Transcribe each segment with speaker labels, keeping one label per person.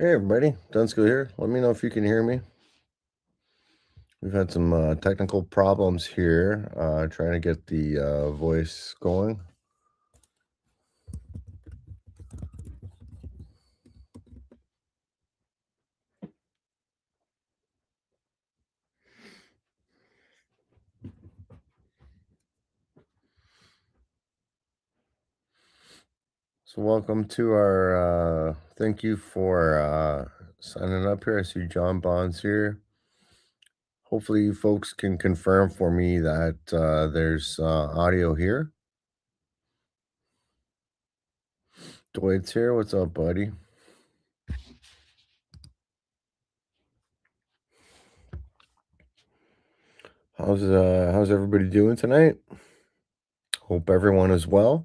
Speaker 1: Hey everybody, denskil here. Let me know if you can hear me. We've had some technical problems here, trying to get the voice going. So welcome to our, thank you for signing up here. I see John Bonds here. Hopefully you folks can confirm for me that there's audio here. Dwight's here. What's up, buddy? How's everybody doing tonight? Hope everyone is well.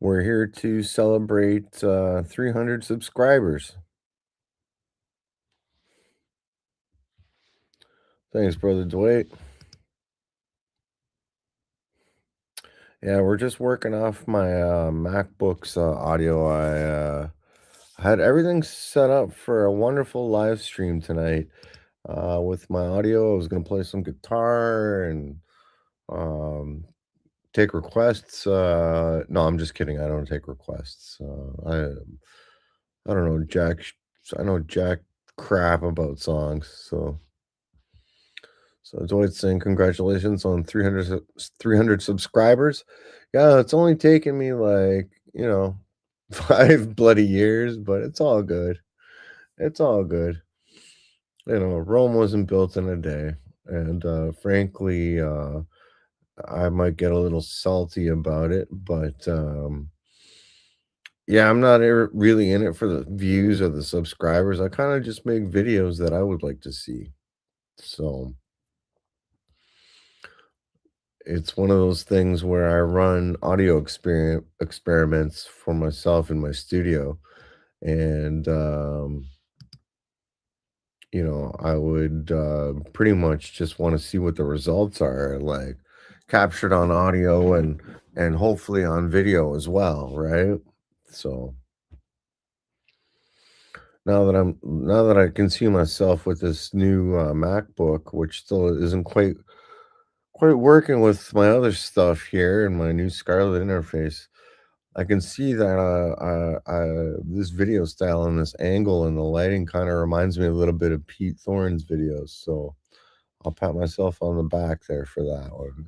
Speaker 1: We're here to celebrate 300 subscribers. Thanks, brother Dwight. Yeah, we're just working off my MacBook's audio. I had everything set up for a wonderful live stream tonight. With my audio, I was gonna play some guitar and um, take requests. No, I'm just kidding. I don't take requests. I don't know I know jack crap about songs. So Dwight's saying congratulations on 300 subscribers. Yeah, it's only taken me like, 5 bloody years, but it's all good. It's all good. Rome wasn't built in a day. And frankly, I might get a little salty about it, but yeah, I'm not really in it for the views or the subscribers. I kind of just make videos that I would like to see. So it's one of those things where I run audio experiments for myself in my studio, and, I would, pretty much just wanna see what the results are, like, captured on audio and hopefully on video as well, right? So, now that I can see myself with this new, MacBook, which still isn't quite working with my other stuff here and my new Scarlett interface. I can see that this video style and this angle and the lighting kind of reminds me a little bit of Pete Thorne's videos. So I'll pat myself on the back there for that one.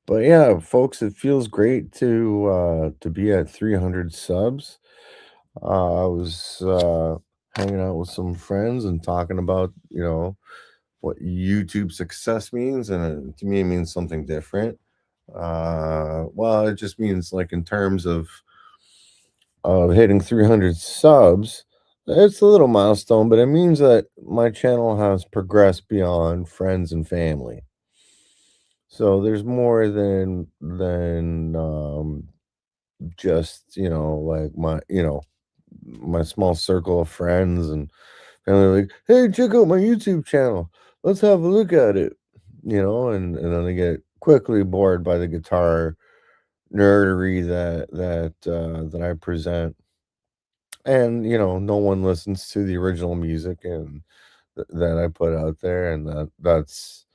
Speaker 1: But yeah, folks, it feels great to be at 300 subs. I was hanging out with some friends and talking about what YouTube success means, and to me, it means something different. Well, it just means like in terms of hitting 300 subs. It's a little milestone, but it means that my channel has progressed beyond friends and family. So there's more than just like my small circle of friends and family. Like, hey, check out my YouTube channel. Let's have a look at it. And then they get quickly bored by the guitar nerdery that I present, and no one listens to the original music and that I put out there, and that's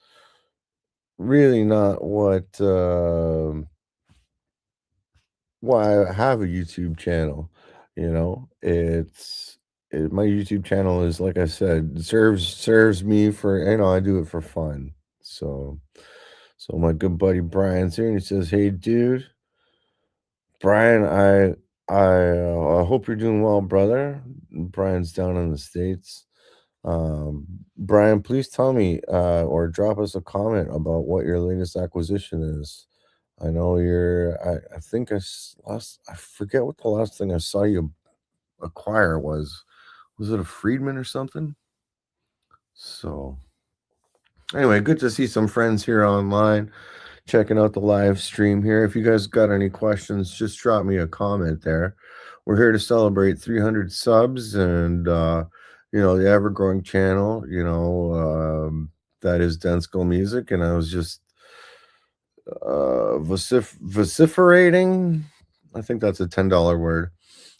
Speaker 1: really not why I have a YouTube channel. My YouTube channel is, like I said, serves me for, I do it for fun. So my good buddy Brian's here, and he says, "Hey, dude, Brian, I hope you're doing well, brother." Brian's down in the States. Brian, please tell me or drop us a comment about what your latest acquisition is. I know I think I forget what the last thing I saw you acquire was. Was it a Friedman or something? So, anyway, good to see some friends here online checking out the live stream here. If you guys got any questions, just drop me a comment there. We're here to celebrate 300 subs and the ever growing channel, that is denskil music. And I was just vociferating. I think that's a $10 word.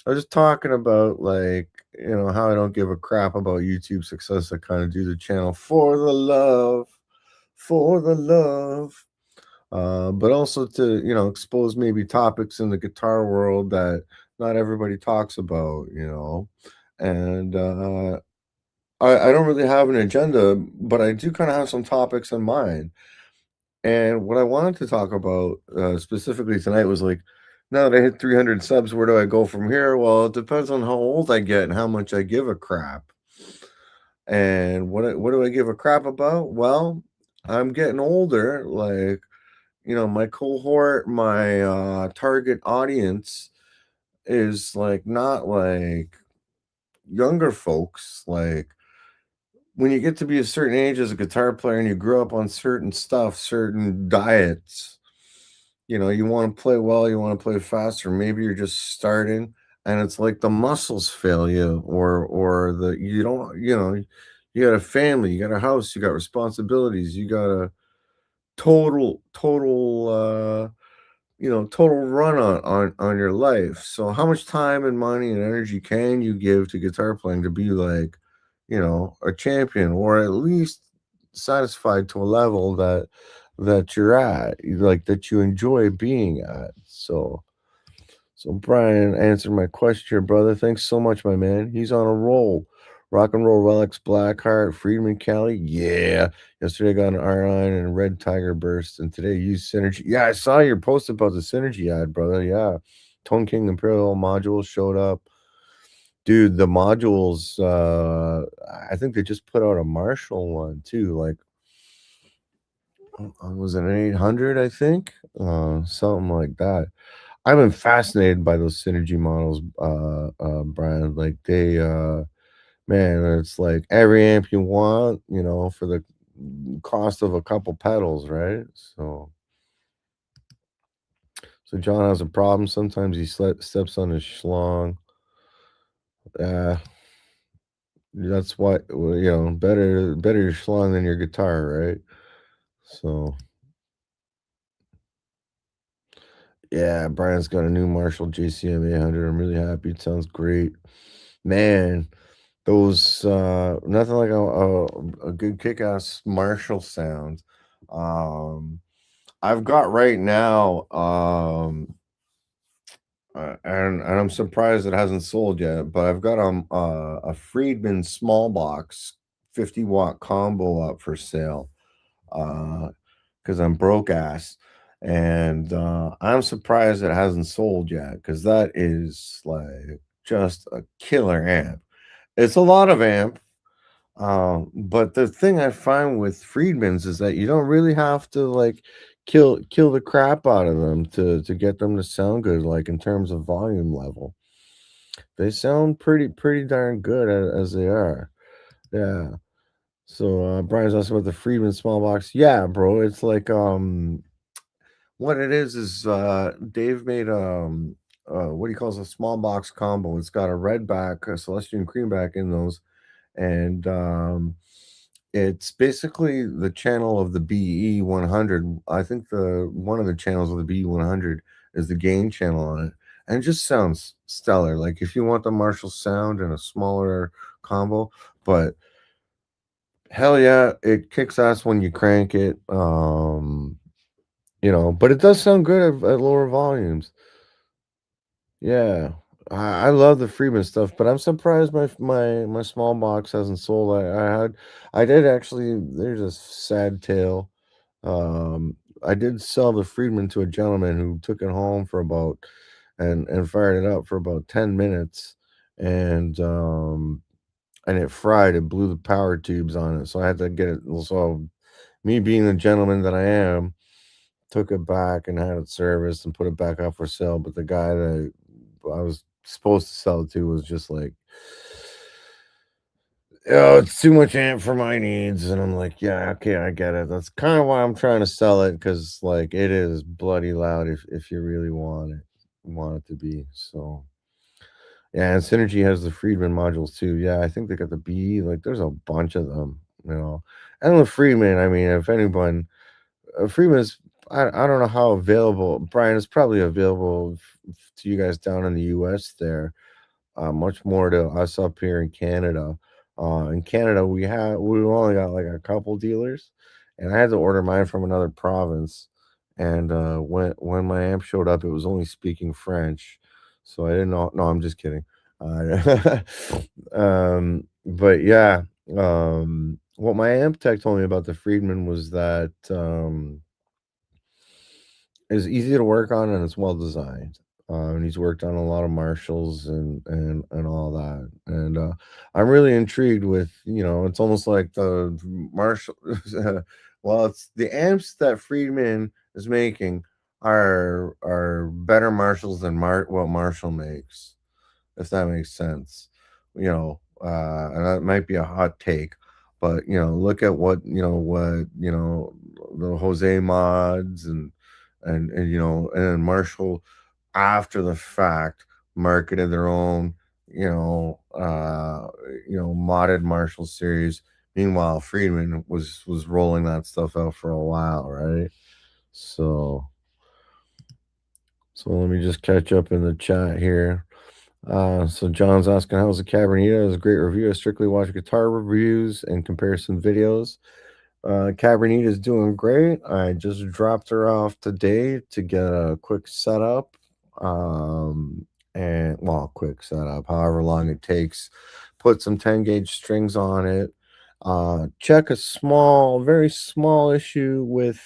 Speaker 1: I was just talking about like, how I don't give a crap about YouTube success. I kind of do the channel for the love, for the love. But also to, expose maybe topics in the guitar world that not everybody talks about, And I don't really have an agenda, but I do kind of have some topics in mind. And what I wanted to talk about specifically tonight was like, now that I hit 300 subs, where do I go from here? Well, it depends on how old I get and how much I give a crap. And what do I give a crap about? Well, I'm getting older. Like, my cohort, my target audience is like not like younger folks. Like, when you get to be a certain age as a guitar player and you grew up on certain stuff, certain diets, you want to play well, you want to play faster. Maybe you're just starting and it's like the muscles fail you, or the you don't, you got a family, you got a house, you got responsibilities, you got a total run on your life. So how much time and money and energy can you give to guitar playing to be like, a champion, or at least satisfied to a level that you're at, like that you enjoy being at. So Brian answered my question here, brother. Thanks so much, my man. He's on a roll. Rock and roll relics, Blackheart, Friedman Cali. Yeah. Yesterday I got an R9 and a red tiger burst, and today I used Synergy. Yeah, I saw your post about the Synergy ad, brother. Yeah. Tone King Imperial modules showed up. Dude, the modules, I think they just put out a Marshall one too. Like, was it an 800, I think? Something like that. I've been fascinated by those synergy models, Brian. Like man, it's like every amp you want, for the cost of a couple pedals, right? So John has a problem. Sometimes he steps on his schlong. Yeah, that's why, well, better your schlong than your guitar, right? So yeah, Brian's got a new Marshall JCM 800. I'm really happy. It sounds great, man. Those nothing like a good kick-ass Marshall sound. Um, I've got right now, and I'm surprised it hasn't sold yet, but I've got a Friedman small box 50-watt combo up for sale. Because I'm broke ass, and I'm surprised it hasn't sold yet because that is like just a killer amp. It's a lot of amp. But the thing I find with Friedmans is that you don't really have to like kill the crap out of them to get them to sound good, like in terms of volume level. They sound pretty darn good as they are. Yeah. So Brian's asking about the Friedman small box. Yeah, bro. It's like what it is Dave made what he calls a small box combo. It's got a red back, a Celestian cream back in those, and it's basically the channel of the BE 100. I think the one of the channels of the BE 100 is the gain channel on it, and it just sounds stellar. Like if you want the Marshall sound in a smaller combo, but hell yeah, it kicks ass when you crank it. But it does sound good at lower volumes. Yeah. I love the Freeman stuff, but I'm surprised my small box hasn't sold. I did actually, there's a sad tale. I did sell the Friedman to a gentleman who took it home for about and fired it up for about 10 minutes, and and it fried. It blew the power tubes on it. So I had to get it. So me being the gentleman that I am, took it back and had it serviced and put it back up for sale. But the guy that I was supposed to sell it to was just like, "Oh, it's too much amp for my needs." And I'm like, "Yeah, okay, I get it." That's kind of why I'm trying to sell it, because like it is bloody loud if you really want it to be. So yeah, and Synergy has the Friedman modules too. Yeah, I think they got the B. Like, there's a bunch of them, And the Friedman, I mean, if anyone, Freeman's, I don't know how available. Brian is probably available to you guys down in the U.S. there. much more to us up here in Canada. In Canada, we only got like a couple dealers, and I had to order mine from another province. And when my amp showed up, it was only speaking French, so I didn't know. No, I'm just kidding. Uh, but yeah, what my amp tech told me about the Friedman was that it's easy to work on and it's well designed. And he's worked on a lot of Marshalls and all that. And I'm really intrigued with, it's almost like the Marshall. Well, it's the amps that Friedman is making are better Marshalls than what Marshall makes, if that makes sense. And that might be a hot take, but look at what the Jose mods and and then Marshall after the fact marketed their own, modded Marshall series. Meanwhile, Friedman was rolling that stuff out for a while, right? So so let me just catch up in the chat here. So John's asking, how's the Cabernita? It was a great review. I strictly watch guitar reviews and comparison videos. Cabernita is doing great. I just dropped her off today to get a quick setup. And well, quick setup, however long it takes. Put some 10 gauge strings on it. Check a very small issue with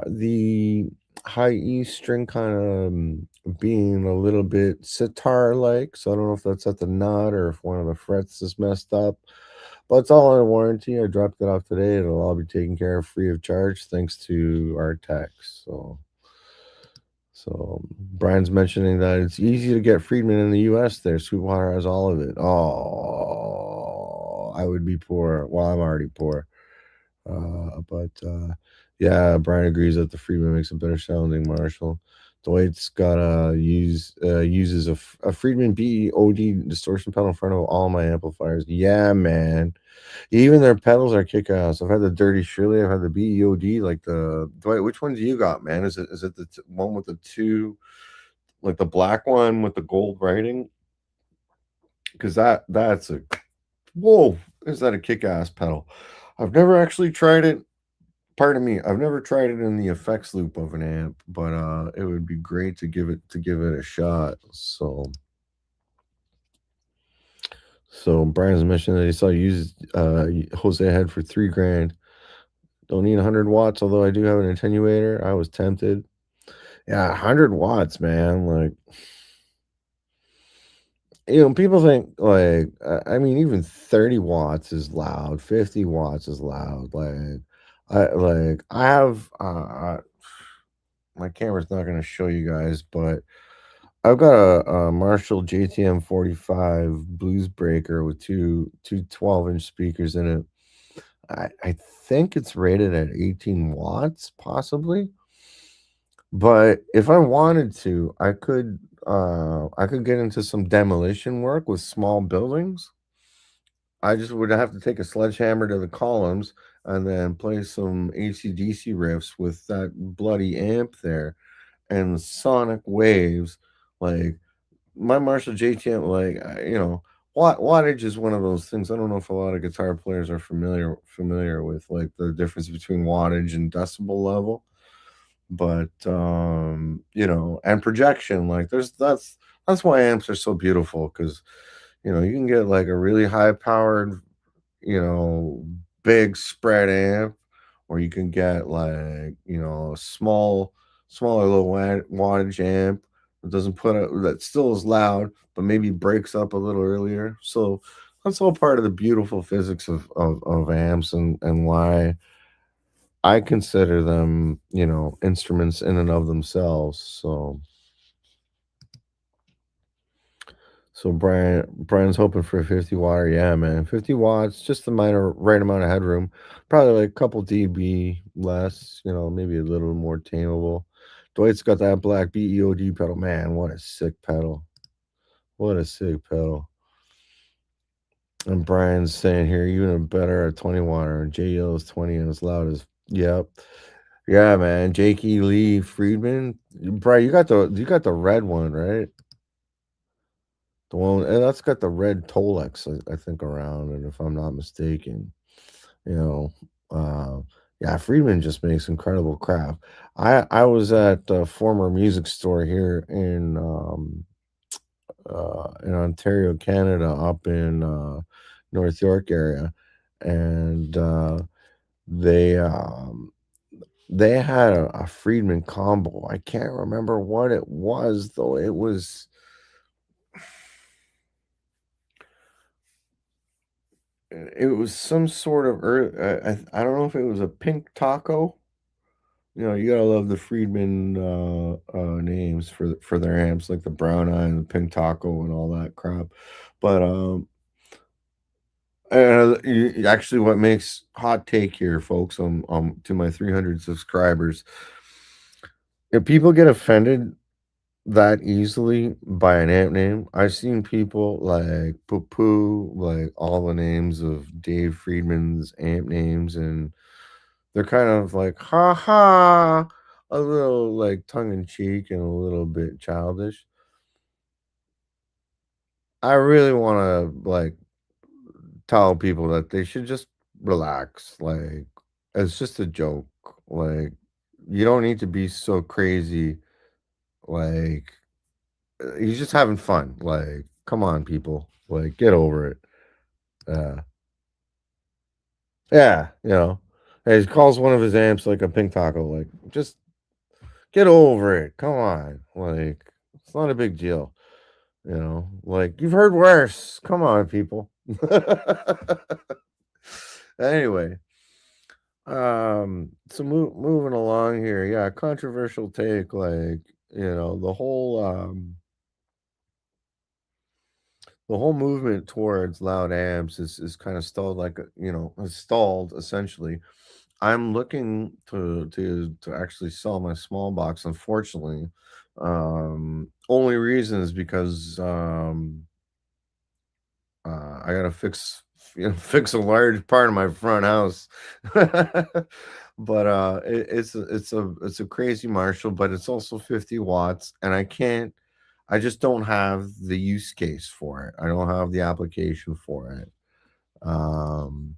Speaker 1: the high E string kind of being a little bit sitar like. So I don't know if that's at the nut or if one of the frets is messed up. But it's all under warranty. I dropped it off today. It'll all be taken care of free of charge thanks to our techs. So Brian's mentioning that it's easy to get Friedman in the US there. Sweetwater has all of it. Oh, I would be poor. Well, I'm already poor. But yeah, Brian agrees that the Friedman makes a better sounding Marshall. Dwight's got uses a Friedman BEOD distortion pedal in front of all my amplifiers. Yeah, man. Even their pedals are kick ass. I've had the Dirty Shirley. I've had the BEOD. Like the Dwight. Which one do you got, man? Is it the one with the two, like the black one with the gold writing? Because that's a whoa. Is that a kick ass pedal? I've never actually tried it. Pardon me, I've never tried it in the effects loop of an amp, but it would be great to give it a shot. So Brian's mentioned that he saw used Jose head for $3,000. Don't need 100 watts, although I do have an attenuator. I was tempted. Yeah, 100 watts, man. Like, people think like I mean, even 30 watts is loud, 50 watts is loud. I have my camera's not going to show you guys, but I've got a Marshall JTM 45 blues breaker with two 12-inch speakers in it. I think it's rated at 18 watts, possibly. But if I wanted to, I could get into some demolition work with small buildings. I just would have to take a sledgehammer to the columns and then play some AC/DC riffs with that bloody amp there and sonic waves. Like my Marshall JTM, wattage is one of those things. I don't know if a lot of guitar players are familiar with like the difference between wattage and decibel level, but and projection. Like that's why amps are so beautiful because you can get like a really high powered, you know, big spread amp, or you can get like, smaller low wattage amp that doesn't put out that still is loud, but maybe breaks up a little earlier. So that's all part of the beautiful physics of amps and why I consider them, instruments in and of themselves. So Brian's hoping for a 50 watt. Yeah, man. 50 watts, just the right amount of headroom. Probably like a couple dB less, maybe a little more tameable. Dwight's got that black BEOD pedal. Man, what a sick pedal. What a sick pedal. And Brian's saying here, even a better at 20 watt and JL's 20 and as loud as yep. Yeah, man. Jake E. Lee Friedman. Brian, you got the red one, right? The one and that's got the red Tolex, I think, around it, if I'm not mistaken. You know, uh, yeah, Friedman just makes incredible crap. I was at a former music store here in Ontario, Canada, up in North York area, and they um, they had a Friedman combo. I can't remember what it was though. It was some sort of I don't know if it was a pink taco. You know, you gotta love the Friedman names for their amps, like the brown eye and the pink taco and all that crap. But actually, what makes hot take here, folks, to my 300 subscribers, if people get offended that easily by an amp name, I've seen people like poo poo, like all the names of Dave Friedman's amp names, and they're kind of like, ha ha, a little like tongue in cheek and a little bit childish. I really want to like tell people that they should just relax. Like, it's just a joke. Like, you don't need to be so crazy. Like, he's just having fun. Like, come on, people. Like, get over it. Uh, yeah, Hey, he calls one of his amps like a pink taco. Like, just get over it. Come on. Like, it's not a big deal. Like, you've heard worse. Come on, people. Anyway, so moving along here, yeah, controversial take, like, the whole movement towards loud amps is kind of stalled, like, has stalled essentially. I'm looking to actually sell my small box, unfortunately. Only reason is because I gotta fix fix a large part of my front house. But it's a crazy Marshall, but it's also 50 watts, and I just don't have the use case for it. I don't have the application for it. Um,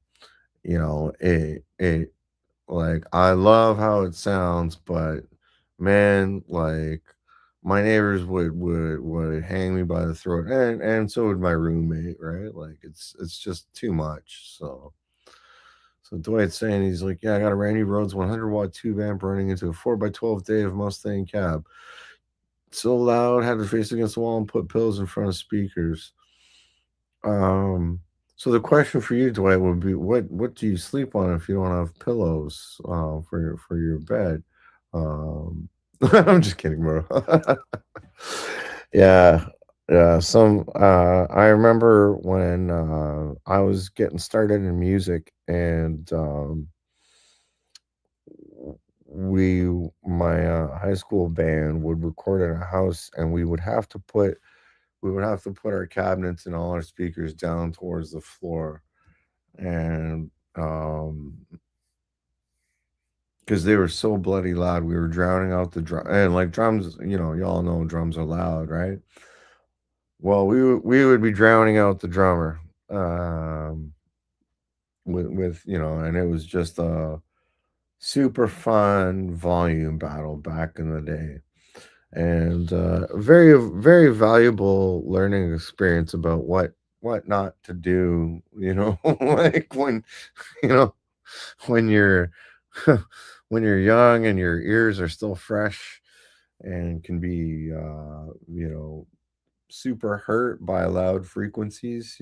Speaker 1: it like, I love how it sounds, but man, like, my neighbors would hang me by the throat, and so would my roommate, right? Like, it's just too much. So Dwight's saying, he's like, yeah, I got a Randy Rhodes 100-watt tube amp running into a 4x12 Dave Mustang cab. So loud, had to face against the wall and put pillows in front of speakers. Um, so the question for you, Dwight, would be, what do you sleep on if you don't have pillows for your bed? Um, I'm just kidding, bro. Yeah, yeah. I remember when I was getting started in music, and we my high school band would record in a house, and we would have to put our cabinets and all our speakers down towards the floor, and because they were so bloody loud, we were drowning out the drum. And like drums, y'all know drums are loud, right? Well, we would be drowning out the drummer, um, and it was just a super fun volume battle back in the day, and very very valuable learning experience about what not to do. Like, you know when you're when you're young and your ears are still fresh and can be super hurt by loud frequencies.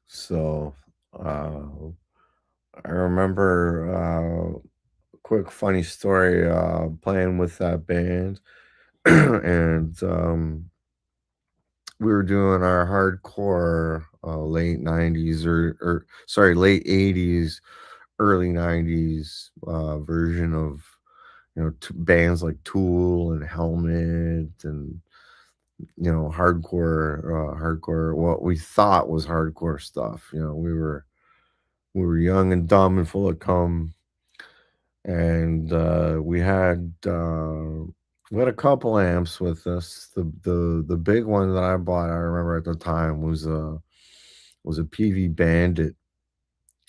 Speaker 1: So uh I remember quick funny story, playing with that band, and we were doing our hardcore late 90s, or sorry, late 80s, early 90s version of bands like Tool and Helmet, and hardcore, what we thought was hardcore stuff. We were young and dumb and full of cum, and we had We had a couple amps with us. The big one that I bought, I remember at the time was a PV Bandit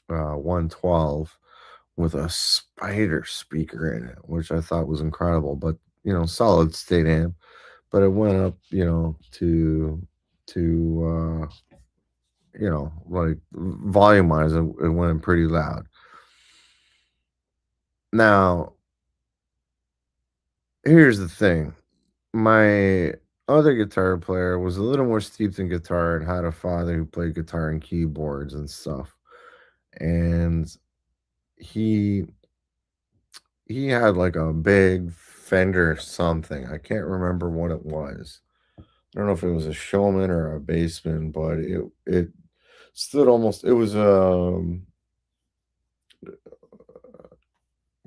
Speaker 1: 112 with a spider speaker in it, which I thought was incredible. But solid state amp. But it went up, to like volume wise, it went pretty loud. Now, here's the thing. My other guitar player was a little more steeped in guitar and had a father who played guitar and keyboards and stuff. And he he had like a big Fender something. I can't remember what it was. I don't know if it was a Showman or a Bassman, but it stood almost. It was I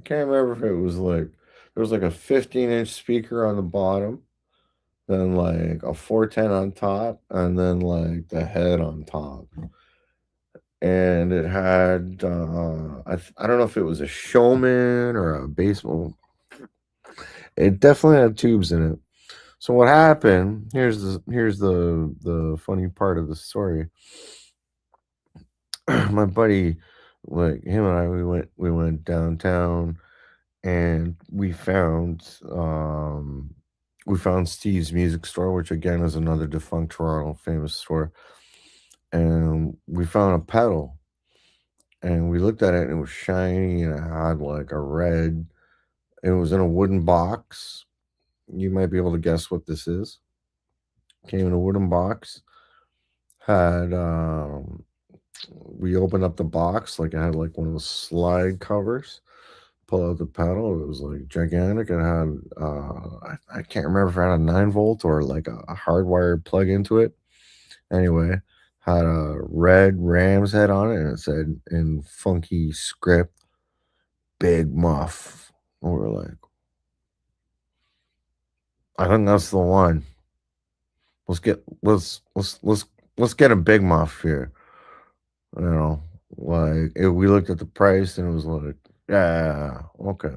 Speaker 1: can't remember if it was like there was like a 15-inch speaker on the bottom, then like a 410 on top, and then like the head on top. And it had I don't know if it was a Showman or a Bassman. It definitely had tubes in it. So what happened? Here's the funny part of the story. My buddy, like him and I, we went downtown and we found Steve's Music Store, which again is another defunct Toronto famous store, and we found a pedal, and we looked at it and it was shiny and it had like a red. It was in a wooden box. You might be able to guess what this is. Came in a wooden box. Had we opened up the box like it had like one of those slide covers. Pull out the pedal. It was like gigantic. It had I can't remember if it had a 9 volt or like a hardwired plug into it. Anyway, had a red Ram's head on it, and it said in funky script, "Big Muff." And we were like, I think that's the one. Let's get a Big Muff here. You know, we looked at the price and it was like, yeah, okay.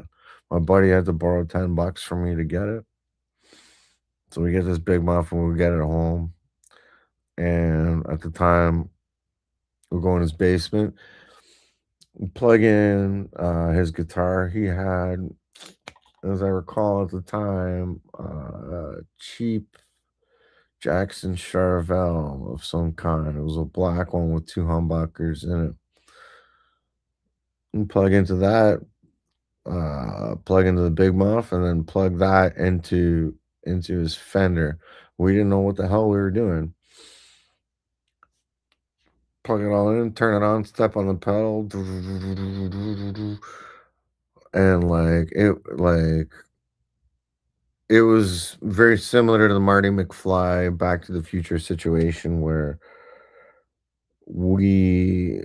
Speaker 1: My buddy had to borrow $10 from me to get it. So we get this Big Muff and we get it home. And at the time, we go in his basement, we plug in his guitar. He had, as I recall at the time, a cheap Jackson Charvel of some kind. It was a black one with two humbuckers in it. And plug into that, plug into the Big Muff, and then plug that into his Fender. We didn't know what the hell we were doing. Plug it all in, turn it on, step on the pedal, and it was very similar to the Marty McFly Back to the Future situation where we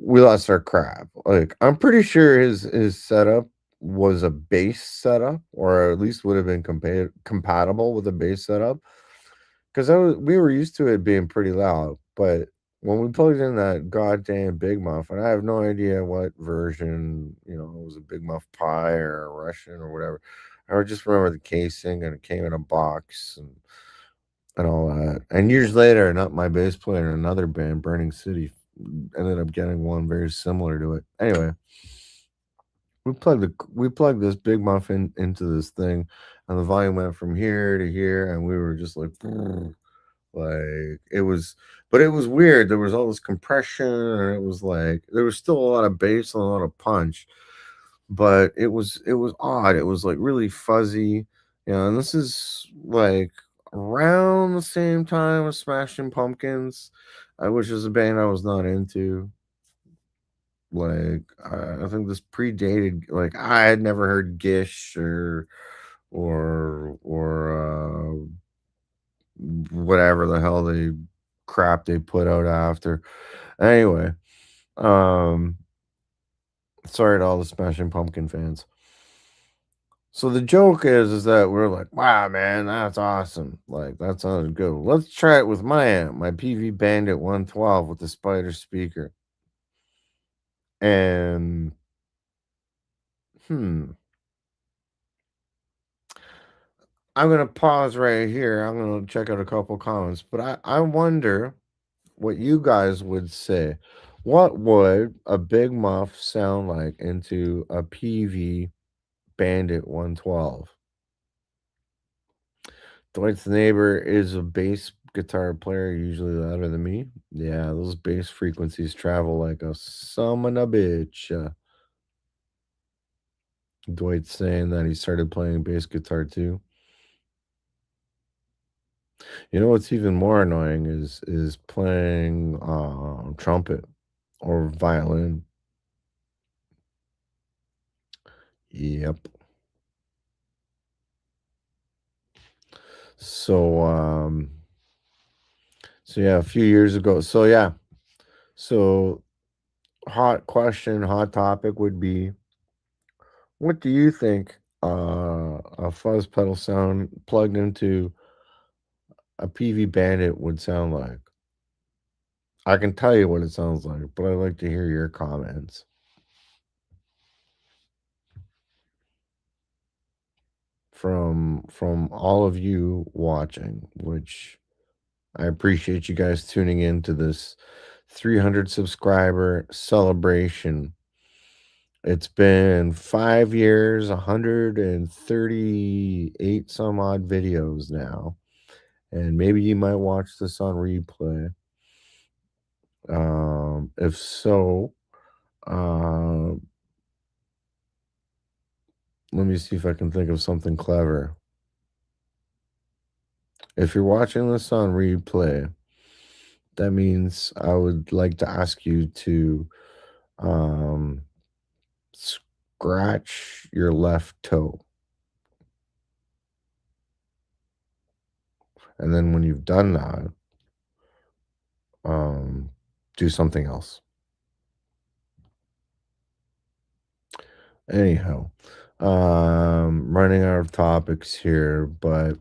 Speaker 1: we lost our crap. Like I'm pretty sure his setup was a bass setup, or at least would have been compatible with a bass setup. Because we were used to it being pretty loud, but when we plugged in that goddamn Big Muff, and I have no idea what version, it was a Big Muff Pie or a Russian or whatever. I just remember the casing, and it came in a box and all that. And years later, not my bass player in another band, Burning City, ended up getting one very similar to it. Anyway, we plugged this Big Muffin into this thing, and the volume went from here to here, and we were just like, like it was, but it was weird. There was all this compression, and it was like there was still a lot of bass and a lot of punch, but it was odd. It was like really fuzzy, and this is like around the same time as Smashing Pumpkins, which is a band I was not into. Like I think this predated. Like I had never heard Gish or whatever the hell they crap they put out after. Anyway, um, sorry to all the Smashing Pumpkin fans. So the joke is that we're like, wow, man, that's awesome. Like that sounds good. Let's try it with my amp, my PV Bandit 112 with the spider speaker. And I'm gonna pause right here. I'm gonna check out a couple comments, but I wonder what you guys would say. What would a big muff sound like into a PV Bandit 112? Dwight's neighbor is a bass guitar player, usually louder than me. Yeah, those bass frequencies travel like a son of a bitch. Dwight's saying that he started playing bass guitar too. You know what's even more annoying is playing trumpet or violin. Yep. So so yeah, a few years ago. So yeah. So hot question, hot topic would be, what do you think a fuzz pedal sound plugged into a PV Bandit would sound like? I can tell you what it sounds like, but I'd like to hear your comments from all of you watching, which I appreciate you guys tuning in to this 300 subscriber celebration. It's been 5 years, 138 some odd videos now. And maybe you might watch this on replay. If so, uh, let me see if I can think of something clever. If you're watching this on replay, that means I would like to ask you to um, scratch your left toe. And then when you've done that, um, do something else. Anyhow, running out of topics here, but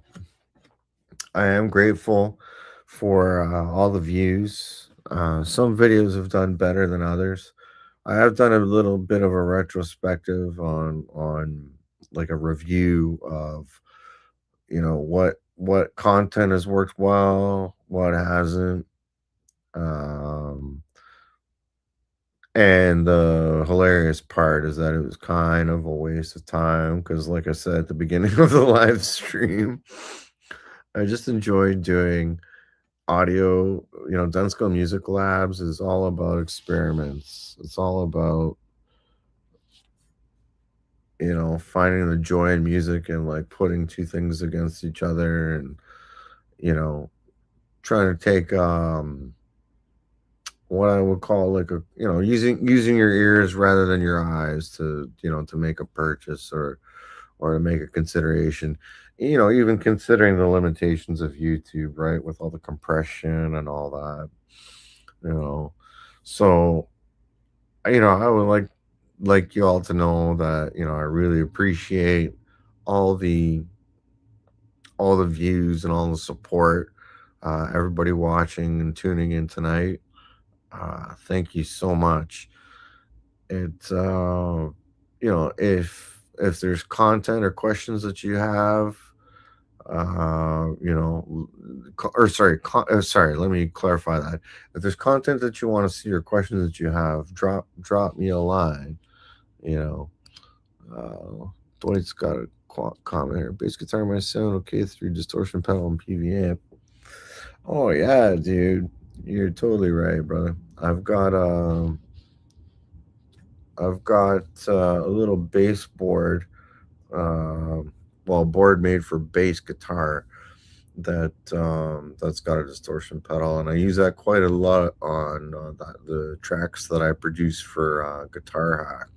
Speaker 1: I am grateful for all the views. Some videos have done better than others. I have done a little bit of a retrospective on like a review of, what content has worked well, what hasn't. Um, and the hilarious part is that it was kind of a waste of time because, like I said at the beginning of the live stream, I just enjoyed doing audio. Denskil Music Labs is all about experiments. It's all about, finding the joy in music and like putting two things against each other and, you know, trying to take what I would call like using your ears rather than your eyes to make a purchase or to make a consideration. Even considering the limitations of YouTube, right, with all the compression and all that, you know. So, I would like you all to know that, I really appreciate all the all the views and all the support. Everybody watching and tuning in tonight. Thank you so much. It's if there's content or questions that you have, sorry, let me clarify that. If there's content that you want to see or questions that you have, drop me a line. You know, Dwight's got a comment here. Bass guitar might sound okay through distortion pedal and PV amp. Oh yeah, dude, you're totally right, brother. I've got a little bass board, board made for bass guitar that's got a distortion pedal, and I use that quite a lot on the tracks that I produce for Guitar Hack.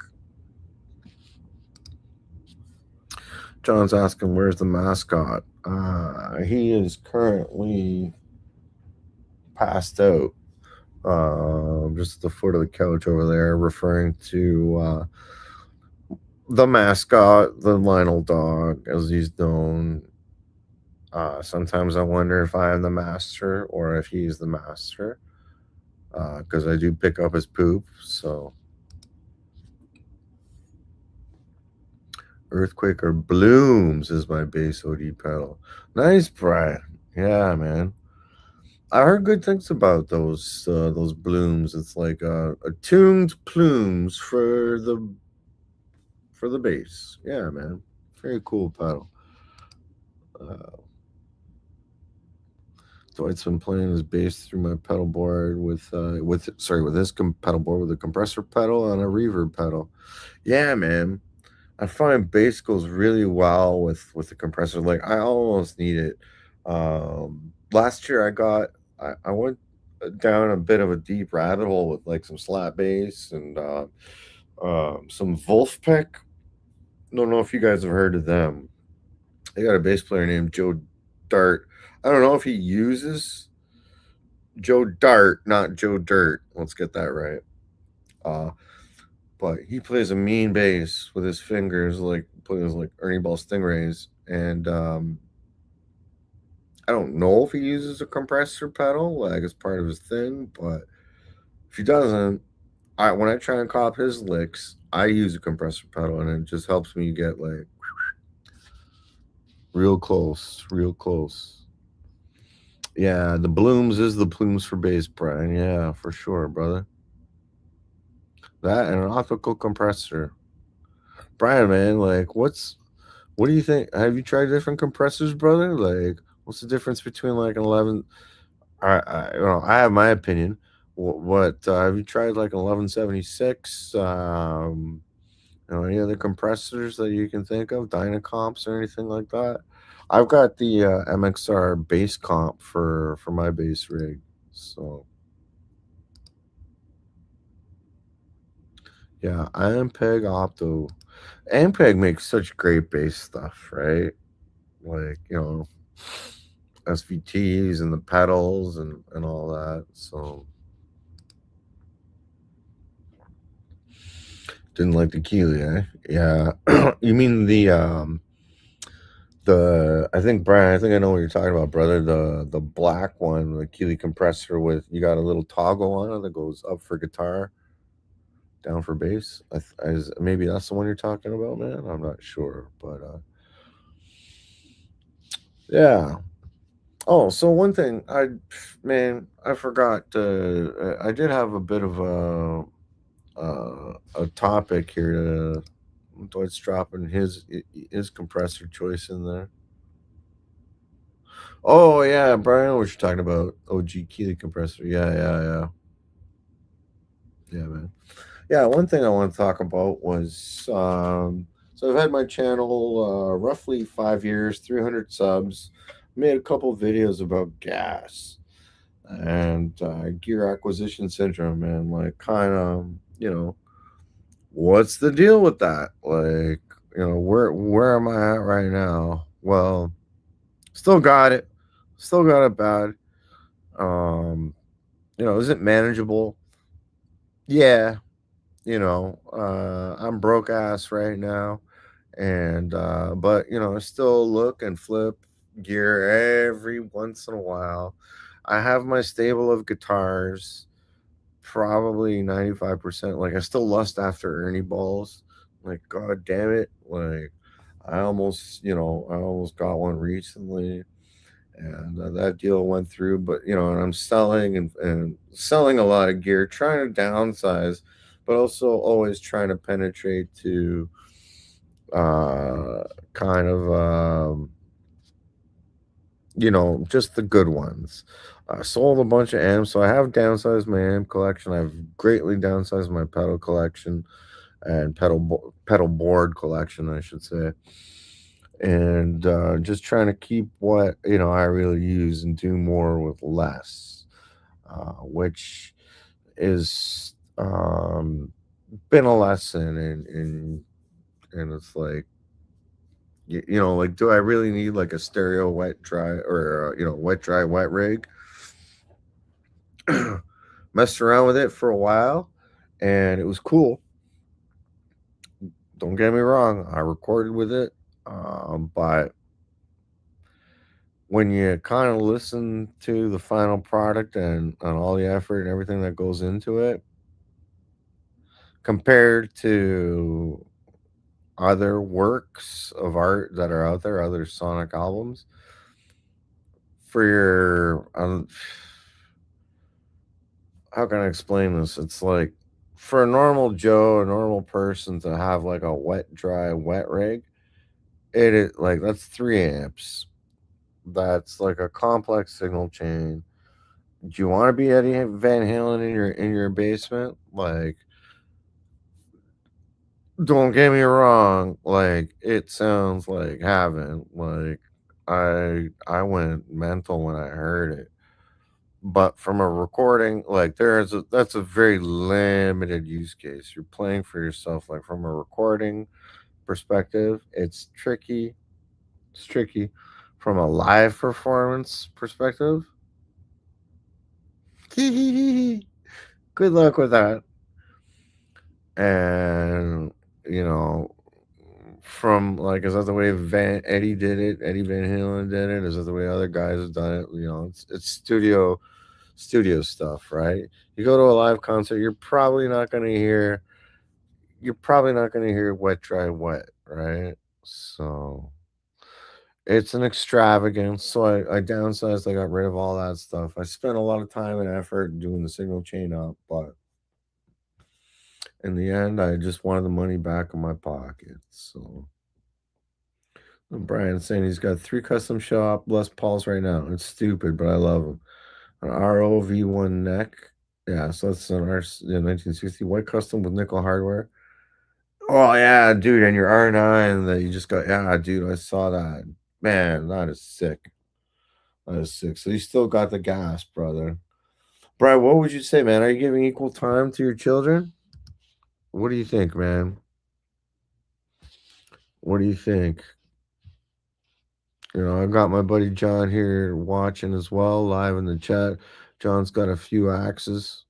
Speaker 1: John's asking, where's the mascot? He is currently passed out, just at the foot of the couch over there, referring to the mascot, the Lionel dog, as he's known. Sometimes I wonder if I am the master or if he's the master, because I do pick up his poop. So Earthquake or Blooms is my bass OD pedal. Nice, Brian. Yeah, man. I heard good things about those blooms. It's like attuned plumes for the bass. Yeah, man. Very cool pedal. Uh, Dwight's been playing his bass through my pedal board with his pedal board with a compressor pedal and a reverb pedal. Yeah, man. I find bass goes really well with the compressor. Like I almost need it. Last year I went down a bit of a deep rabbit hole with like some slap bass and some Wolfpack. Don't know if you guys have heard of them. They got a bass player named Joe Dart. I don't know if he uses Joe Dart, not Joe Dirt. Let's get that right. Uh, but he plays a mean bass with his fingers, like plays like Ernie Ball Stingrays. And I don't know if he uses a compressor pedal, like as part of his thing. But if he doesn't, when I try and cop his licks, I use a compressor pedal, and it just helps me get like real close, real close. Yeah, the blooms is the plumes for bass, Brian. Yeah, for sure, brother. That and an optical compressor. Brian, man, like what do you think? Have you tried different compressors, brother? Like what's the difference between like an 11 I have my opinion. What have you tried like an 1176 any other compressors that you can think of, Dynacomps or anything like that? I've got the MXR bass comp for my bass rig. So, yeah, Ampeg Opto. Ampeg makes such great bass stuff, right? Like, SVTs and the pedals and all that. So, didn't like the Keeley, eh? Yeah. You mean the I think Brian, I think I know what you're talking about, brother. The black one, the Keeley compressor with you got a little toggle on it that goes up for guitar, down for bass. Maybe that's the one you're talking about, man. I'm not sure, but yeah. Oh, so one thing I forgot. I did have a bit of a topic here. Dwight's dropping his compressor choice in there. Oh yeah, Brian, what you're talking about? OG Keeley compressor. Yeah, man. Yeah, one thing I want to talk about was so I've had my channel roughly 5 years, 300 subs. Made a couple videos about gas and gear acquisition syndrome, and like kind of what's the deal with that? Like where am I at right now? Well, still got it, still got it bad. Um, is it manageable? Yeah, I'm broke ass right now, and but I still look and flip gear every once in a while. I have my stable of guitars, probably 95%. Like I still lust after Ernie balls. Like god damn it, like I almost got one recently, and that deal went through. But and I'm selling and selling a lot of gear, trying to downsize, but also always trying to penetrate to uh kind of just the good ones. I sold a bunch of amps, so I have downsized my amp collection. I've greatly downsized my pedal collection and pedal board collection, I should say, and just trying to keep what I really use and do more with less, which is been a lesson, and it's like like, do I really need like a stereo wet dry or wet dry wet rig? Messed around with it for a while, and it was cool. Don't get me wrong, I recorded with it, but when you kind of listen to the final product and all the effort and everything that goes into it, compared to other works of art that are out there, other Sonic albums, for your how can I explain this? It's like for a normal Joe, a normal person to have like a wet, dry, wet rig, it is like that's 3 amps. That's like a complex signal chain. Do you want to be Eddie Van Halen in your basement? Like, don't get me wrong. Like, it sounds like heaven. Like, I went mental when I heard it. But from a recording, like that's a very limited use case. You're playing for yourself. Like from a recording perspective, it's tricky. It's tricky. From a live performance perspective, good luck with that. And you know, from like is that the way Eddie did it? Eddie Van Halen did it. Is that the way other guys have done it? You know, it's studio stuff, right? You go to a live concert, you're probably not gonna hear wet, dry, wet, right? So it's an extravagance. So I downsized, I got rid of all that stuff. I spent a lot of time and effort doing the signal chain up, but in the end I just wanted the money back in my pocket. So Brian's saying he's got 3 custom shop Les Pauls right now. It's stupid, but I love them. An ROV1 neck. Yeah, so that's an 1960 white custom with nickel hardware. Oh yeah, dude, and your R9 that you just got. Yeah, dude, I saw that. Man, that is sick. That is sick. So you still got the gas, brother. Brian, what would you say, man? Are you giving equal time to your children? What do you think, man? What do you think? I've got my buddy John here watching as well, live in the chat. John's got a few axes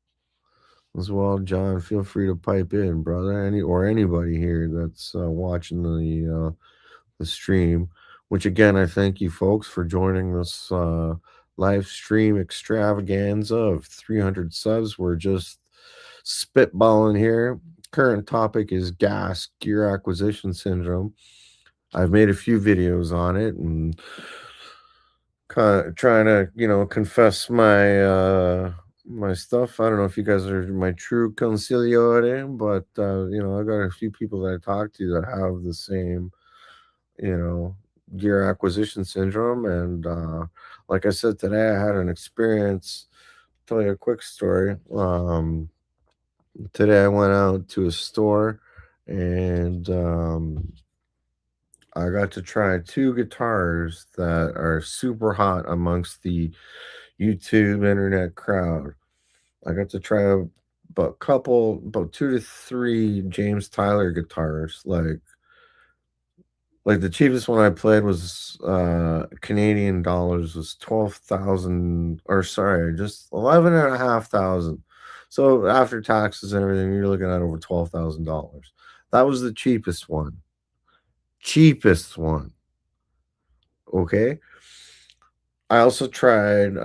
Speaker 1: as well. John, feel free to pipe in, brother. Anybody here that's watching the stream. Which again, I thank you folks for joining this live stream extravaganza of 300 subs. We're just spitballing here. Current topic is gas gear acquisition syndrome. I've made a few videos on it and kind of trying to, confess my stuff. I don't know if you guys are my true consigliere, but I got a few people that I talk to that have the same, you know, gear acquisition syndrome. And like I said today, I had an experience. Tell you a quick story. Today I went out to a store and I got to try 2 guitars that are super hot amongst the YouTube internet crowd. I got to try about 2 to 3 James Tyler guitars. Like the cheapest one I played was Canadian dollars, was 12,000, or sorry, just 11,500. So after taxes and everything, you're looking at over $12,000. That was the cheapest one. Cheapest one. Okay. I also tried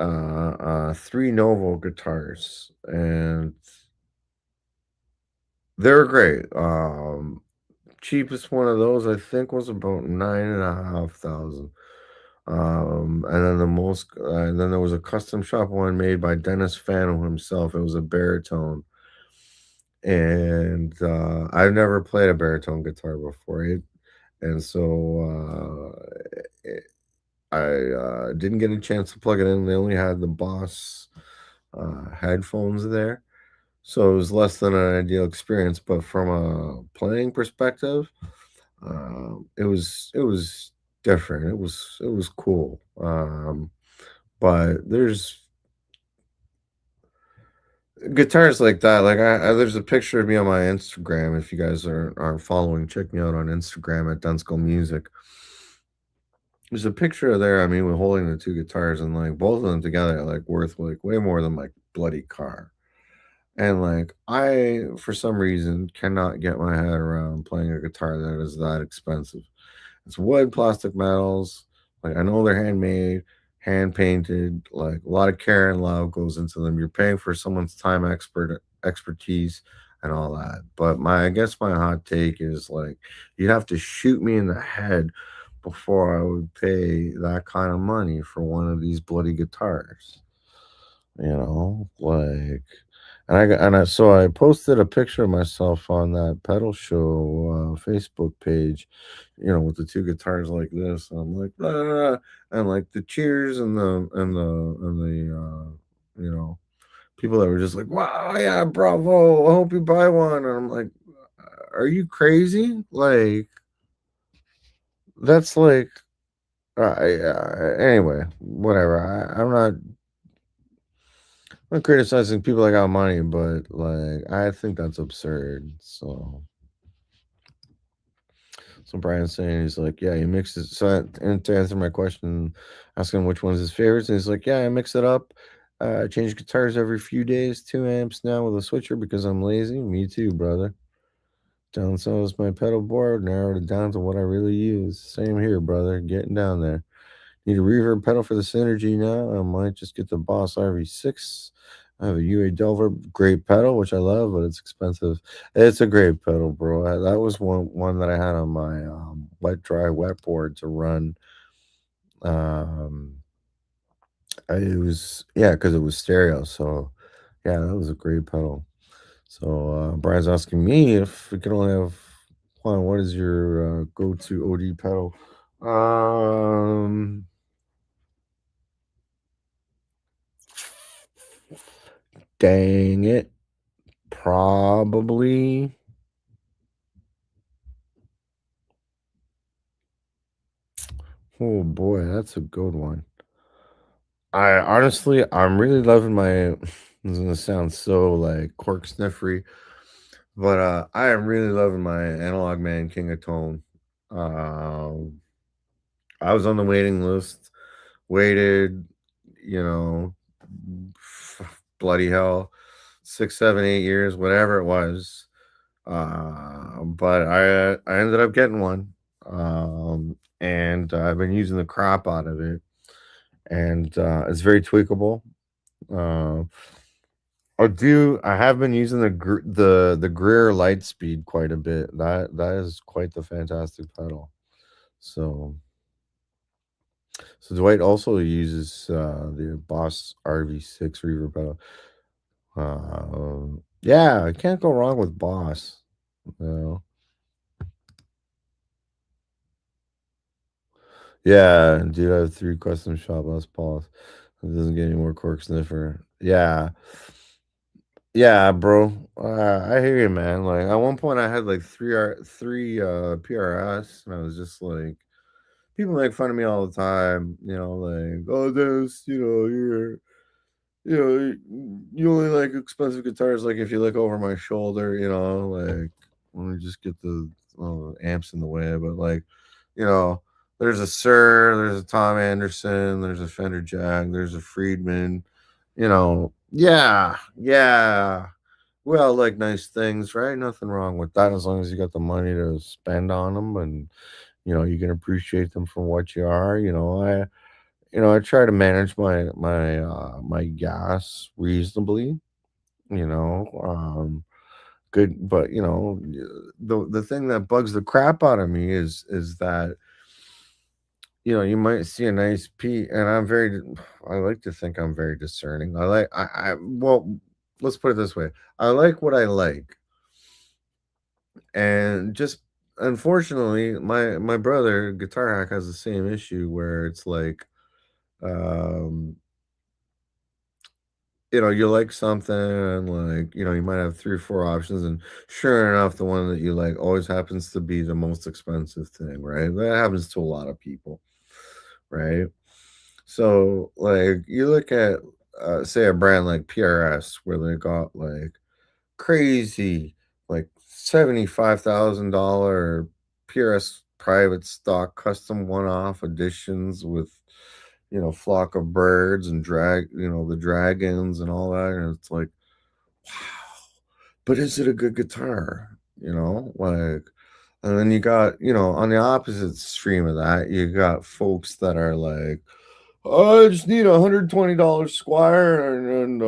Speaker 1: 3 Novo guitars, and they're great. Cheapest one of those I think was about 9,500. And then and then there was a custom shop one made by Dennis Fano himself. It was a baritone, and I've never played a baritone guitar before. And so I didn't get a chance to plug it in. They only had the Boss headphones there, so it was less than an ideal experience. But from a playing perspective, it was different. It was cool. But there's guitars like that. Like there's a picture of me on my Instagram. If you guys aren't following, check me out on Instagram at denskil music. There's a picture there. I mean, we're holding the 2 guitars, and like both of them together are like worth like way more than my bloody car. And like I, for some reason, cannot get my head around playing a guitar that is that expensive. It's wood, plastic, metals. Like I know they're handmade, hand painted. Like a lot of care and love goes into them. You're paying for someone's time expertise. and all that. But I guess my hot take is like you'd have to shoot me in the head before I would pay that kind of money for one of these bloody guitars. Like, so I posted a picture of myself on that pedal show Facebook page, with the two guitars like this. And I'm like, "Ah, ah, ah," and like the cheers and the people that were just like, wow, yeah, bravo, I hope you buy one. And I'm like, are you crazy? Like, that's like, anyway, whatever. I'm not criticizing people that got money, but like, I think that's absurd. So Brian's saying he's like, yeah, he mixes. And to answer my question, asking which one's his favorites, and he's like, yeah, I mix it up. I change guitars every few days, 2 amps now with a switcher because I'm lazy. Me too, brother. Downsized my pedal board, narrowed it down to what I really use. Same here, brother. Getting down there. Need a reverb pedal for the Synergy now. I might just get the Boss RV6. I have a UA Delver, great pedal, which I love, but it's expensive. It's a great pedal, bro. That was one that I had on my wet board to run. Um, it was because it was stereo. So yeah, that was a great pedal. So Brian's asking me if we could only have one. What is your go-to OD pedal? Um, Dang it. Probably. Oh boy, that's a good one. I'm really loving my. This is gonna sound so like cork sniffery, but I am really loving my Analog Man King of Tone. Um, I was on the waiting list, waited, you know, bloody hell, 6, 7, 8 years, whatever it was. But I ended up getting one, and I've been using the crap out of it, and it's very tweakable. Uh, I have been using the Greer Lightspeed quite a bit. That is quite the fantastic pedal. So Dwight also uses the Boss RV6 reverb pedal. Yeah, I can't go wrong with Boss. You know? Yeah, dude, I have 3 custom shop Les Pauls. It doesn't get any more cork sniffer. Yeah. Yeah, bro. I hear you, man. Like at one point I had like three PRS and I was just like people make fun of me all the time, like, oh this, you only like expensive guitars like if you look over my shoulder, like let me just get the amps in the way, but like, you know, there's a Sir, there's a Tom Anderson, there's a Fender Jag, there's a Friedman, yeah, yeah. We all like nice things, right? Nothing wrong with that as long as you got the money to spend on them and you can appreciate them for what you are. I try to manage my gas reasonably, you know. Good, but the thing that bugs the crap out of me is that you might see a nice piece, and I like to think I'm very discerning. Well, let's put it this way: I like what I like, and just unfortunately, my brother Guitar Hack has the same issue where it's like, um, you like something, and like, you might have 3 or 4 options, and sure enough, the one that you like always happens to be the most expensive thing, right? That happens to a lot of people, right? So, like, you look at, say, a brand like PRS, where they got like crazy, like $75,000 PRS private stock custom one-off editions with flock of birds and the dragons and all that, and it's like, wow, but is it a good guitar? Like, and then you got, on the opposite stream of that, you got folks that are like, oh, I just need $120 Squire and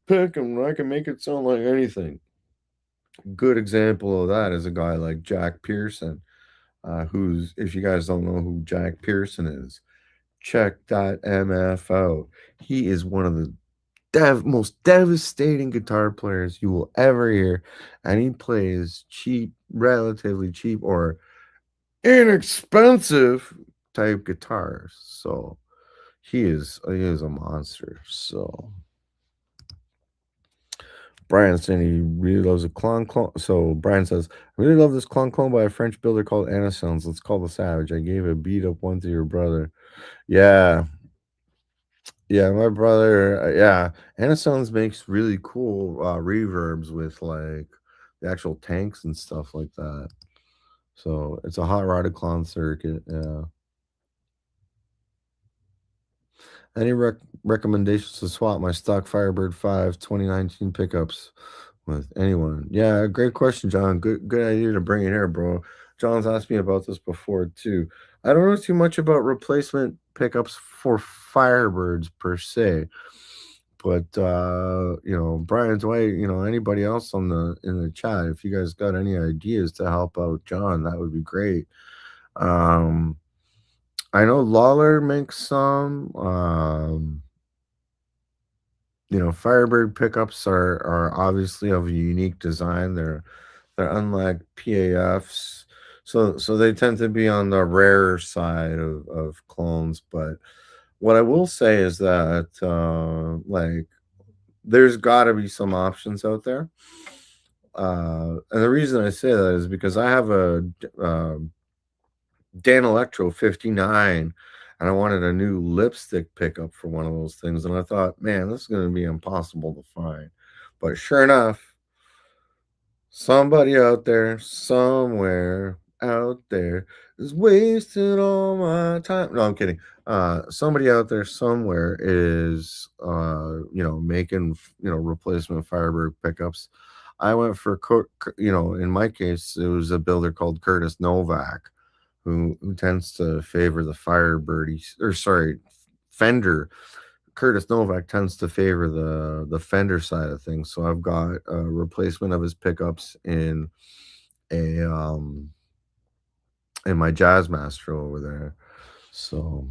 Speaker 1: pick and I can make it sound like anything. Good example of that is a guy like Jack Pearson, who's, if you guys don't know who Jack Pearson is, check that MF out. He is one of the most devastating guitar players you will ever hear, and he plays cheap, relatively cheap, or inexpensive type guitars. So he is a monster. So Brian saying he really loves a clone. So Brian says, I really love this clone by a French builder called Anasounds. Let's call the Savage. I gave a beat up one to your brother. Yeah, yeah, my brother. Yeah, Anasounds makes really cool reverbs with like the actual tanks and stuff like that. So it's a hot rodded clone circuit. Yeah. Any recommendations to swap my stock Firebird 5 2019 pickups with anyone? Yeah, great question, John. Good idea to bring it here, bro. John's asked me about this before too. I don't know too much about replacement pickups for Firebirds per se, but Brian Dwight, anybody else on the in the chat, if you guys got any ideas to help out John, that would be great. Um, I know Lawler makes some. Firebird pickups are obviously of a unique design. They're unlike PAFs, so they tend to be on the rarer side of clones. But what I will say is that like there's got to be some options out there. And the reason I say that is because I have a Dan Electro 59, and I wanted a new lipstick pickup for one of those things. And I thought, man, this is going to be impossible to find. But sure enough, somebody out there, somewhere out there, is wasting all my time. No, I'm kidding. Somebody out there somewhere is, making, replacement Firebird pickups. I went for, in my case, it was a builder called Curtis Novak, who tends to favor the Firebird, or sorry, Fender. Curtis Novak tends to favor the Fender side of things. So I've got a replacement of his pickups a in my Jazz Master over there. So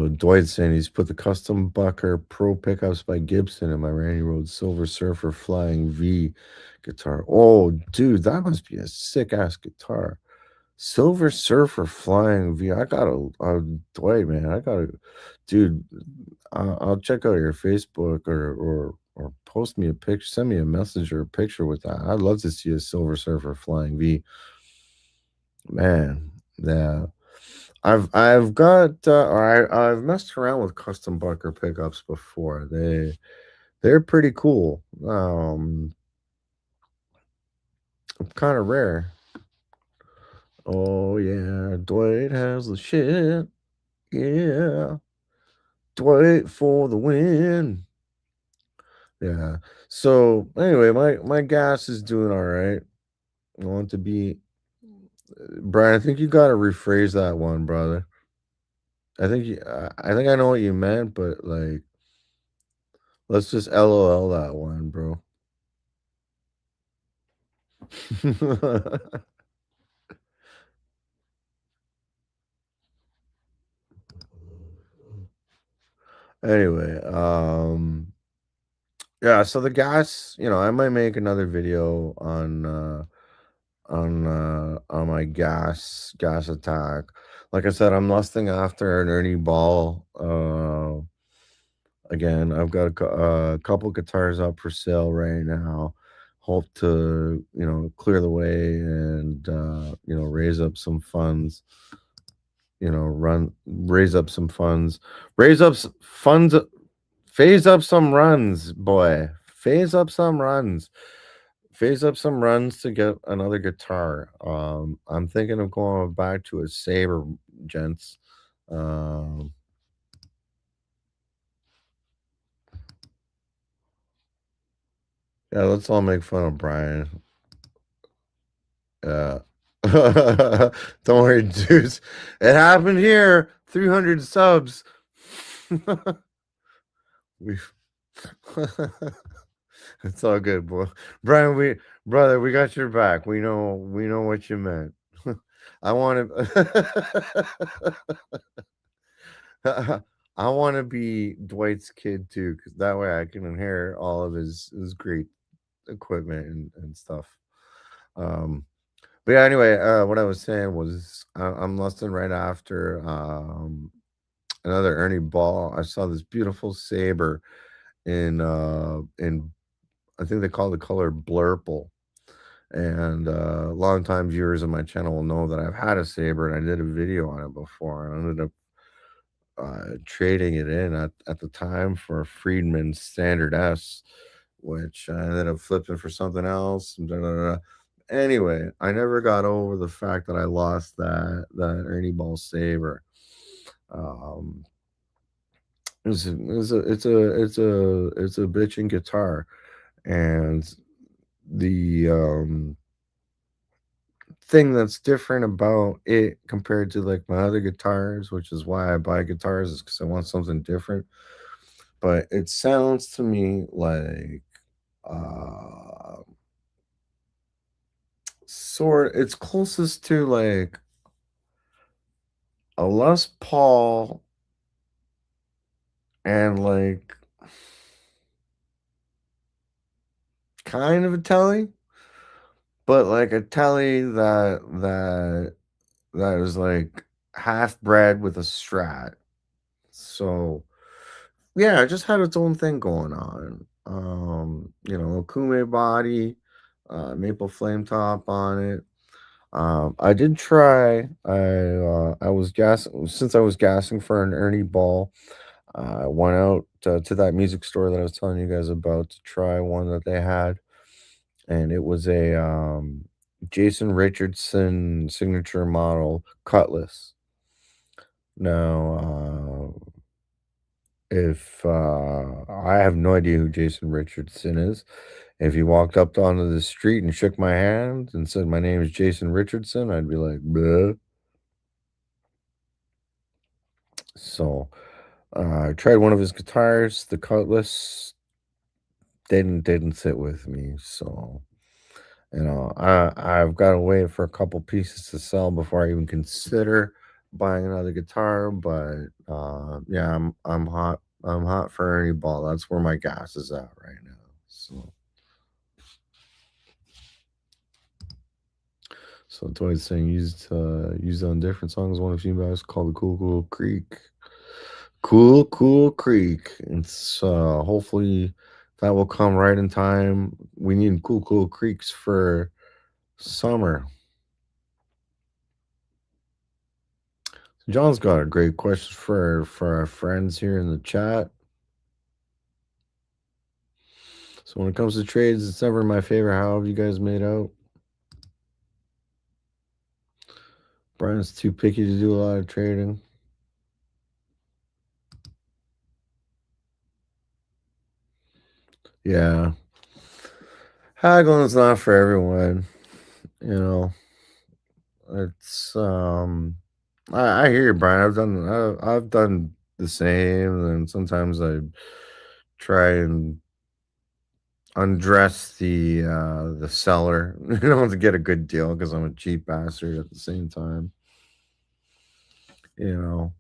Speaker 1: Dwight's saying he's put the custom Bucker Pro pickups by Gibson in my Randy Rhoads Silver Surfer Flying V guitar. Oh, dude, that must be a sick ass guitar. Silver Surfer Flying V. I gotta, Dwight, man, I gotta, dude. I'll check out your Facebook or post me a picture, send me a message or a picture with that. I'd love to see a Silver Surfer Flying V. Man, yeah. I've got or I've messed around with custom Bucker pickups before. They're pretty cool. Kind of rare. Oh yeah, Dwight has the shit. Yeah. Dwight for the win. Yeah. So anyway, my gas is doing all right. I want to be Brian. I think you got to rephrase that one, brother. I think I know what you meant, but like, let's just LOL that one, bro. Anyway, yeah. So the gas, I might make another video on my gas attack. Like I said, I'm lusting after an Ernie Ball. Again, I've got a couple guitars up for sale right now. Hope to clear the way and raise up some funds. Raise up some funds, raise up funds, phase up some runs, boy, phase up some runs to get another guitar. I'm thinking of going back to a Saber, gents. Um, yeah, let's all make fun of Brian. Yeah. Don't worry, dudes. It happened here. 300 subs. we It's all good, boy. Brian, brother, we got your back. We know what you meant. I want to I want to be Dwight's kid too, because that way I can inherit all of his great equipment and stuff. Um, but yeah, anyway, what I was saying was I'm listening right after another Ernie Ball. I saw this beautiful saber in I think they call the color blurple. And longtime viewers of my channel will know that I've had a saber and I did a video on it before. I ended up trading it in at the time for a Friedman Standard S, which I ended up flipping for something else. And da, da, da. Anyway, I never got over the fact that I lost that Ernie Ball saber. Um, it's a bitchin' guitar, and the thing that's different about it compared to like my other guitars, which is why I buy guitars, is because I want something different. But it sounds to me like uh it's closest to like a Les Paul and like kind of a Telly, but like a Telly that is like half bred with a Strat. So yeah, it just had its own thing going on. Kume body, maple flame top on it. I did try. I was gassing since I was gassing for an Ernie Ball. I went out to that music store that I was telling you guys about to try one that they had, and it was a Jason Richardson signature model Cutlass. Now, if I have no idea who Jason Richardson is. If he walked up onto the street and shook my hand and said, "My name is Jason Richardson," I'd be like, "Bleh." So I tried one of his guitars, the Cutlass. Didn't sit with me. So I've got to wait for a couple pieces to sell before I even consider buying another guitar. But yeah, I'm hot. I'm hot for Ernie Ball. That's where my gas is at right now. So Dwight's saying used on different songs. One of you guys called the Cool Creek. Cool Creek. It's hopefully that will come right in time. We need Cool Creeks for summer. John's got a great question for our friends here in the chat. So when it comes to trades, it's never my favorite. How have you guys made out? Brian's too picky to do a lot of trading. Yeah. Haggling's not for everyone. You know, it's I hear you, Brian. I've done the same, and sometimes I try and undress the seller, to get a good deal because I'm a cheap bastard at the same time. You know,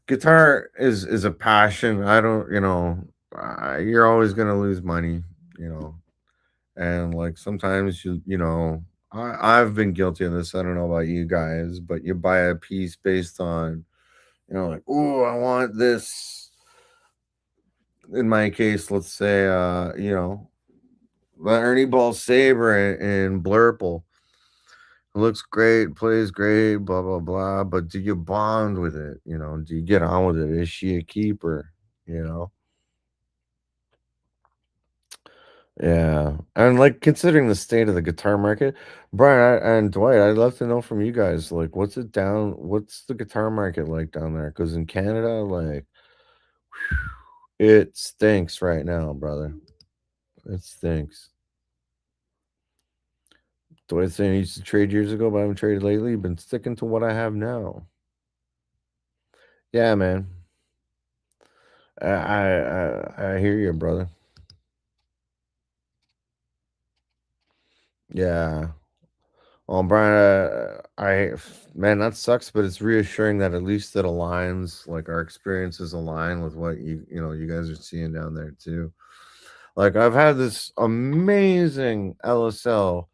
Speaker 1: guitar is a passion. I don't, you're always gonna lose money, you know, and like sometimes I've been guilty of this. I don't know about you guys, but you buy a piece based on, like, oh, I want this. In my case, let's say, the Ernie Ball Saber in Blurple. It looks great, plays great, blah blah blah. But do you bond with it? Do you get on with it? Is she a keeper? You know? Yeah. And like considering the state of the guitar market, Brian and Dwight, I'd love to know from you guys, like, what's the guitar market like down there? Because in Canada, like, it stinks right now, brother. It stinks. Dwight saying he used to trade years ago, but I haven't traded lately. Been sticking to what I have now. Yeah, man. I hear you, brother. Yeah. Well, Brian, man, that sucks, but it's reassuring that at least it aligns, like our experiences align with what you guys are seeing down there too. Like I've had this amazing LSL,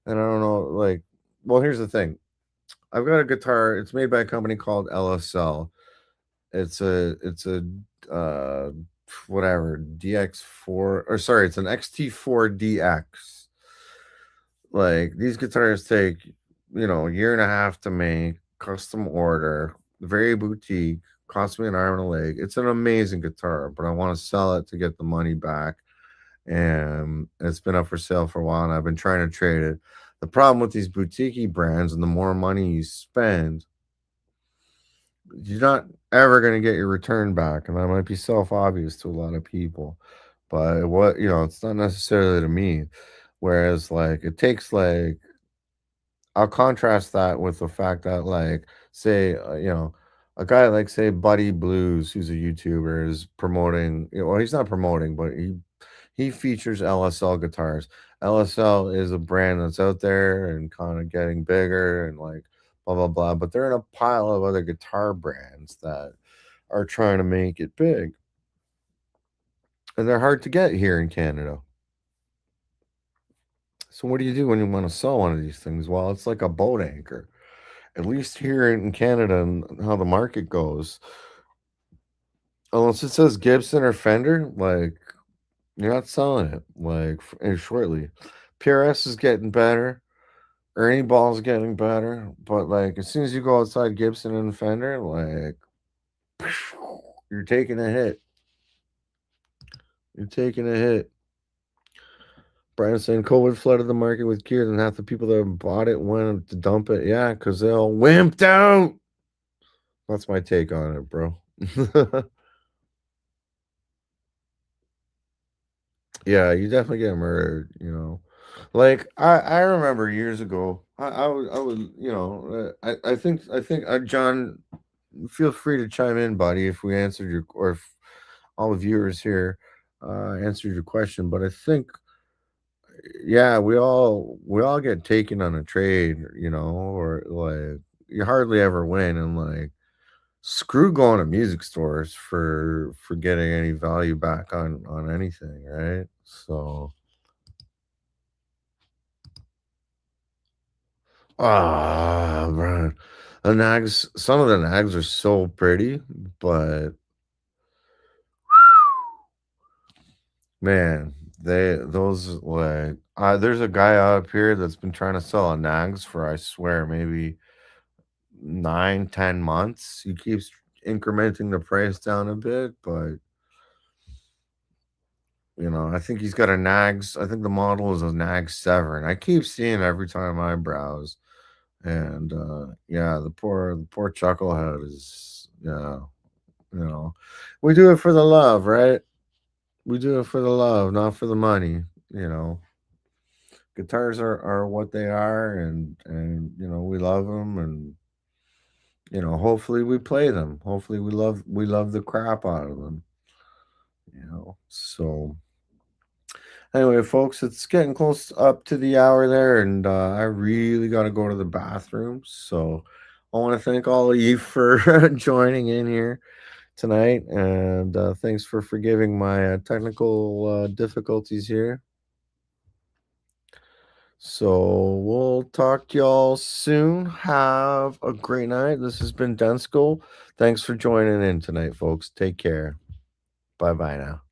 Speaker 1: and I don't know, like, well, here's the thing. I've got a guitar. It's made by a company called LSL. It's a uh whatever DX4, or sorry, it's an XT4 DX. Like these guitars take, a year and a half to make, custom order, very boutique, cost me an arm and a leg. It's an amazing guitar, but I want to sell it to get the money back. And it's been up for sale for a while, and I've been trying to trade it. The problem with these boutique brands, and the more money you spend, you're not ever going to get your return back. And that might be self obvious to a lot of people. But it's not necessarily to me. Whereas, like, it takes, like, I'll contrast that with the fact that, like, say, a guy like, say, Buddy Blues, who's a YouTuber, is promoting. Well, he's not promoting, but he features LSL guitars. LSL is a brand that's out there and kind of getting bigger and like blah blah blah. But they're in a pile of other guitar brands that are trying to make it big, and they're hard to get here in Canada. So what do you do when you want to sell one of these things? Well, it's like a boat anchor. At least here in Canada and how the market goes, unless it says Gibson or Fender, like you're not selling it like shortly. PRS is getting better. Ernie Ball's getting better, but like as soon as you go outside Gibson and Fender, like you're taking a hit. You're taking a hit. Brian saying COVID flooded the market with gear, and half the people that bought it went to dump it. Yeah, because they all wimped out. That's my take on it, bro. Yeah, you definitely get murdered. Like I remember years ago, I would, John, feel free to chime in, buddy, if we answered your, or if all the viewers here answered your question. But I think, yeah, we all get taken on a trade, or like you hardly ever win, and like screw going to music stores for getting any value back on anything, right? So, bro, some of the nags are so pretty, but man, those like there's a guy up here that's been trying to sell a nags for, I swear, maybe 9, 10 months. He keeps incrementing the price down a bit, but I think he's got a nags. I think the model is a nags 7. I keep seeing it every time I browse. And yeah, the poor chucklehead is, you know. We do it for the love, right? We do it for the love, not for the money, you know. Guitars are what they are, and we love them, and hopefully we play them. Hopefully we love the crap out of them. So anyway, folks, it's getting close up to the hour there, and I really got to go to the bathroom. So I want to thank all of you for joining in here tonight, and thanks for forgiving my technical difficulties here. So we'll talk to y'all soon. Have a great night. This has been denskil. Thanks for joining in tonight, folks. Take care. Bye bye now.